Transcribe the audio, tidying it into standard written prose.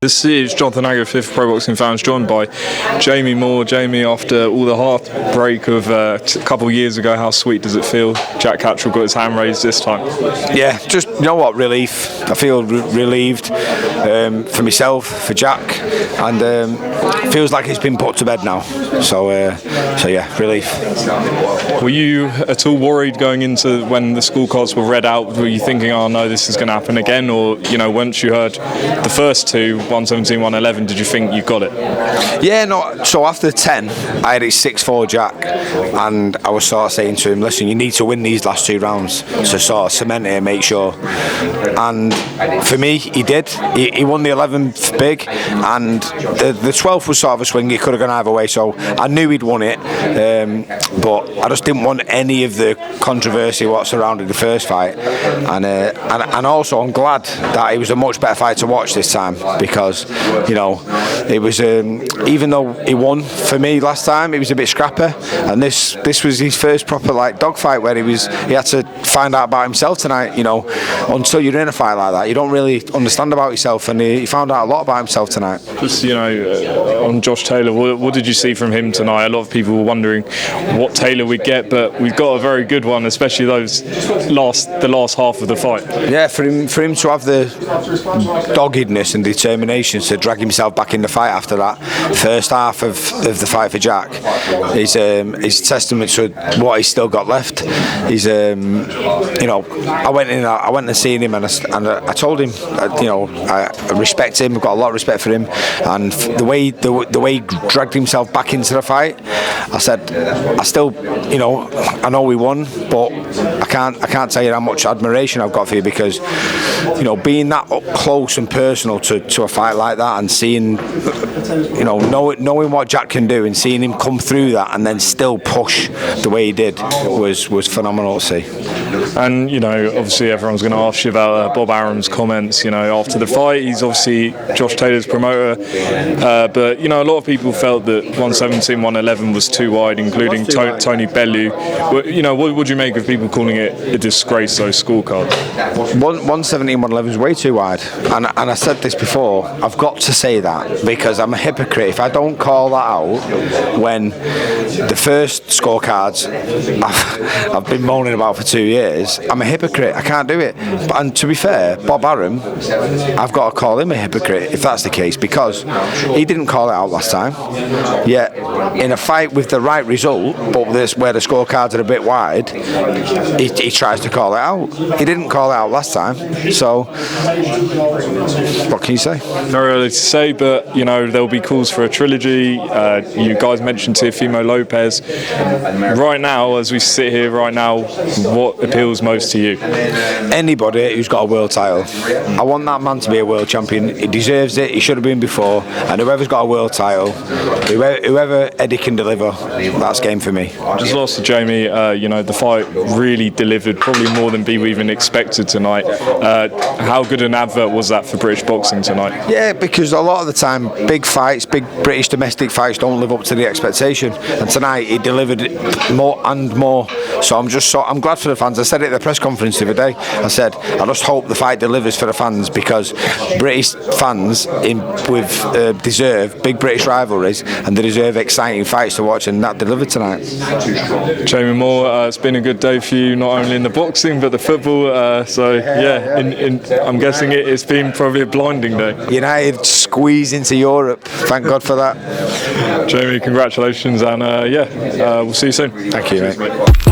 This is Jonathan Agger, fifth Pro Boxing Fans, joined by Jamie Moore. Jamie, after all the heartbreak of a couple of years ago, how sweet does it feel? Jack Catterall got his hand raised this time. Yeah, just, you know what, relief. I feel relieved for myself, for Jack, and feels like it's been put to bed now. So yeah, relief. Were you at all worried going into when the scorecards were read out? Were you thinking, oh no, this is going to happen again? Or, you know, once you heard the first two, 117, 111, did you think you got it? Yeah, no. So after 10, I had it 6-4 Jack, and I was sort of saying to him, listen, you need to win these last two rounds to sort of cement it and make sure. And for me, he did. He won the 11th big, and the 12th was sort of a swing. He could have gone either way, so I knew he'd won it. But I just didn't want any of the controversy what surrounded the first fight, and also I'm glad that it was a much better fight to watch this time, because, you know, it was even though he won for me last time, it was a bit scrapper, and this was his first proper like dogfight where he had to find out about himself tonight. You know, until you're in a fight like that, you don't really understand about yourself, and he found out a lot about himself tonight. Just, you know, on Josh Taylor, what did you see from him tonight? A lot of people were wondering what Taylor we'd get, but we've got a very good one, especially the last half of the fight. Yeah, for him to have the doggedness and determination to drag himself back in the fight after that first half of the fight for Jack is testament to what he's still got left. He's you know, I went and seen him, and I told him, you know, I respect him. I've got a lot of respect for him, and the way he dragged himself back into the fight, I said, I still, you know, I know we won, but I can't tell you how much admiration I've got for you, because, you know, being that up close and personal to a fight like that, and seeing, you know, knowing what Jack can do, and seeing him come through that and then still push the way he did was phenomenal to see. And, you know, obviously everyone's going to ask you about Bob Arum's comments, you know, after the fight. He's obviously Josh Taylor's promoter, but, you know, a lot of people felt that 117, 111 was too wide, including Tony Bellew. You know, what would you make of people calling it a disgrace, those scorecards? 117, 111 is way too wide, and I said this before, I've got to say that, because I'm a hypocrite if I don't call that out when the first scorecards I've been moaning about for 2 years. I'm a hypocrite, I can't do it. And to be fair, Bob Arum, I've got to call him a hypocrite if that's the case, because he didn't call it out last time, yet in a fight with the right result, but where the scorecards are a bit wide, he tries to call it out. He didn't call it out last time, so what can you say? Very early to say, but, you know, there'll be calls for a trilogy. You guys mentioned Teofimo Lopez. Right now, as we sit here right now, what appeals most to you? Anybody who's got a world title. I want that man to be a world champion. He deserves it. He should have been before. And whoever's got a world title, whoever Eddie can deliver, that's game for me. Just lost to Jamie. You know, the fight really delivered, probably more than people even expected tonight. How good an advert was that for British boxing tonight? Yeah, because a lot of the time, big fights, big British domestic fights don't live up to the expectation. And tonight, he delivered more and more. So I'm glad for the fans. I said it at the press conference the other day. I said, I just hope the fight delivers for the fans, because British fans deserve big British rivalries, and they deserve exciting fights to watch, and that delivered tonight. Jamie Moore, it's been a good day for you, not only in the boxing but the football. I'm guessing it's been probably a blinding day. United squeeze into Europe. Thank God for that. Jamie, congratulations, and we'll see you soon. Thank you, mate.